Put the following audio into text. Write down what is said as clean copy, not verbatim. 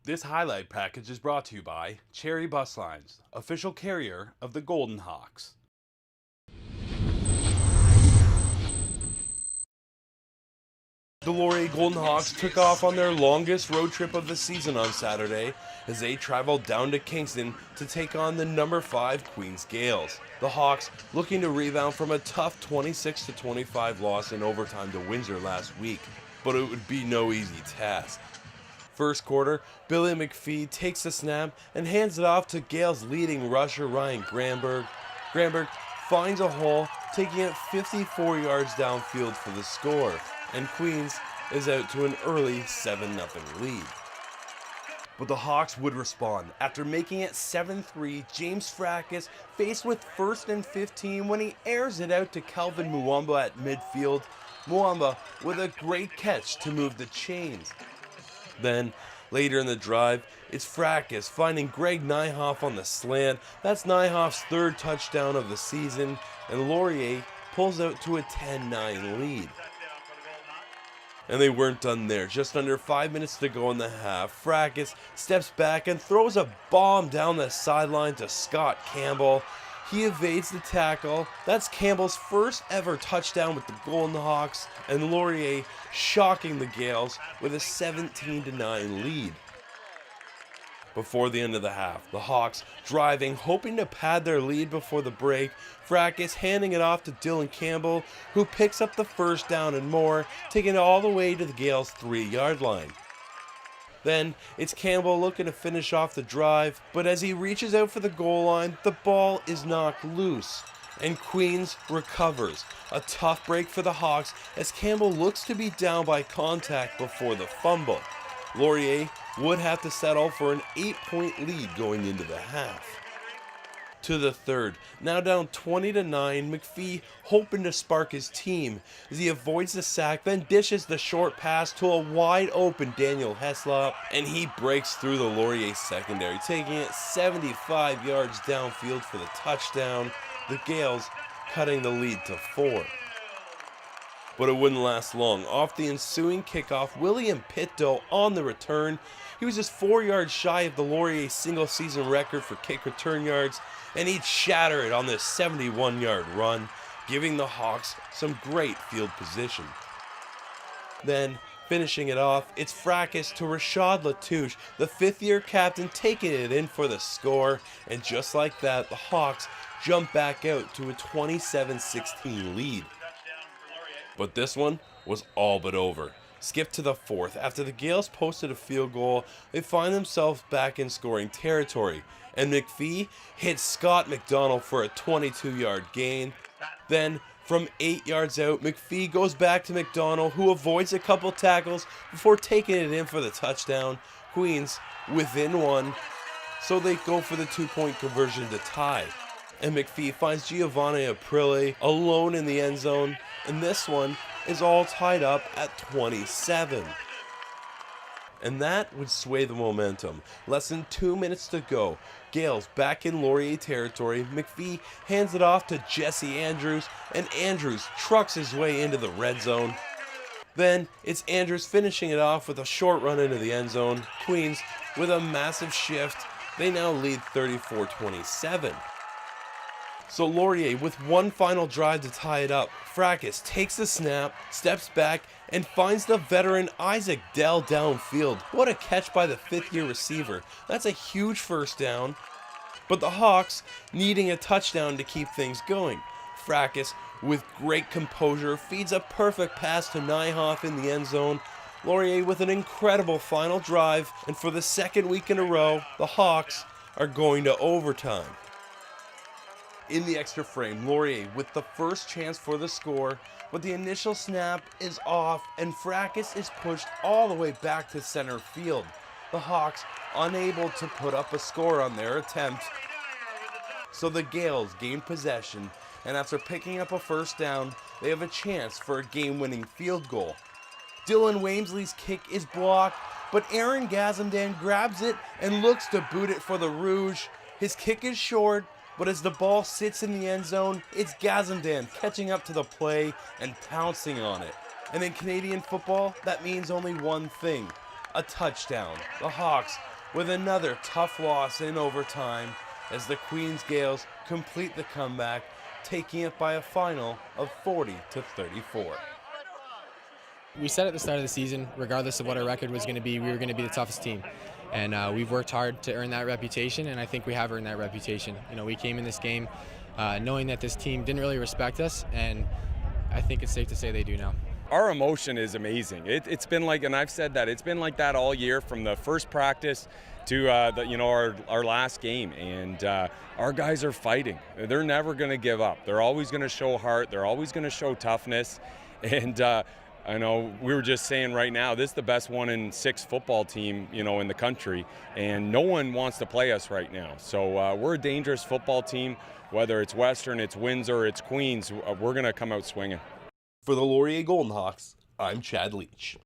This highlight package is brought to you by Cherry Bus Lines, official carrier of the Golden Hawks. The Laurier Golden Hawks took off on their longest road trip of the season on Saturday as they traveled down to Kingston to take on the number 5 Queens Gales. The Hawks looking to rebound from a tough 26-25 loss in overtime to Windsor last week, but it would be no easy task. First quarter, Billy McPhee takes the snap and hands it off to Gales leading rusher Ryan Granberg. Granberg finds a hole, taking it 54 yards downfield for the score, and Queens is out to an early 7-0 lead. But the Hawks would respond. After making it 7-3, James Fracas faced with 1st and 15 when he airs it out to Calvin Muamba at midfield. Muamba with a great catch to move the chains. Then, later in the drive, it's Fracas finding Greg Nyhoff on the slant. That's Nyhoff's 3rd touchdown of the season, and Laurier pulls out to a 10-9 lead. And they weren't done there. Just under 5 minutes to go in the half, Fracas steps back and throws a bomb down the sideline to Scott Campbell. He evades the tackle. That's Campbell's first ever touchdown with the Golden Hawks, and Laurier shocking the Gales with a 17-9 lead. Before the end of the half, the Hawks driving, hoping to pad their lead before the break. Fracas handing it off to Dylan Campbell, who picks up the first down and more, taking it all the way to the Gales' 3-yard line. Then, it's Campbell looking to finish off the drive, but as he reaches out for the goal line, the ball is knocked loose, and Queens recovers. A tough break for the Hawks as Campbell looks to be down by contact before the fumble. Laurier would have to settle for an 8-point lead going into the half. To the third, now down 20-9, McPhee hoping to spark his team as he avoids the sack, then dishes the short pass to a wide open Daniel Heslop, and he breaks through the Laurier secondary, taking it 75 yards downfield for the touchdown, the Gales cutting the lead to 4. But it wouldn't last long. Off the ensuing kickoff, William Pitto on the return. He was just 4 yards shy of the Laurier single-season record for kick return yards, and he'd shatter it on this 71-yard run, giving the Hawks some great field position. Then, finishing it off, it's Fracas to Rashad Latouche, the 5th-year captain, taking it in for the score, and just like that, the Hawks jump back out to a 27-16 lead. But this one was all but over. Skip to the 4th. After the Gales posted a field goal, they find themselves back in scoring territory, and McPhee hits Scott McDonald for a 22-yard gain. Then, from 8 yards out, McPhee goes back to McDonald, who avoids a couple tackles before taking it in for the touchdown. Queens within 1, so they go for the 2-point conversion to tie. And McPhee finds Giovanni Aprile alone in the end zone, and this one is all tied up at 27. And that would sway the momentum. Less than 2 minutes to go. Gales back in Laurier territory. McPhee hands it off to Jesse Andrews, and Andrews trucks his way into the red zone. Then it's Andrews finishing it off with a short run into the end zone. Queens with a massive shift. They now lead 34-27. So Laurier with one final drive to tie it up. Fracas takes the snap, steps back, and finds the veteran Isaac Dell downfield. What a catch by the 5th-year receiver. That's a huge first down. But the Hawks needing a touchdown to keep things going. Fracas, with great composure, feeds a perfect pass to Nyhoff in the end zone. Laurier with an incredible final drive, and for the 2nd week in a row, the Hawks are going to overtime. In the extra frame, Laurier with the first chance for the score, but the initial snap is off and Fracas is pushed all the way back to center field. The Hawks unable to put up a score on their attempt, so the Gales gain possession, and after picking up a first down, they have a chance for a game-winning field goal. Dylan Wamesley's kick is blocked, but Aaron Gazandan grabs it and looks to boot it for the Rouge. His kick is short, but as the ball sits in the end zone, it's Gazandan catching up to the play and pouncing on it. And in Canadian football, that means only one thing: a touchdown. The Hawks with another tough loss in overtime as the Queens Gales complete the comeback, taking it by a final of 40-34. We said at the start of the season, regardless of what our record was going to be, we were going to be the toughest team. And we've worked hard to earn that reputation, and I think we have earned that reputation. You know, we came in this game knowing that this team didn't really respect us, and I think it's safe to say they do now. Our emotion is amazing. It's been like, and I've said that, it's been like that all year from the first practice to our last game. And our guys are fighting. They're never going to give up. They're always going to show heart. They're always going to show toughness. And I know we were just saying right now, this is the best 1-in-6 football team, in the country, and no one wants to play us right now. So we're a dangerous football team. Whether it's Western, it's Windsor, it's Queens, we're going to come out swinging. For the Laurier Golden Hawks, I'm Chad Leach.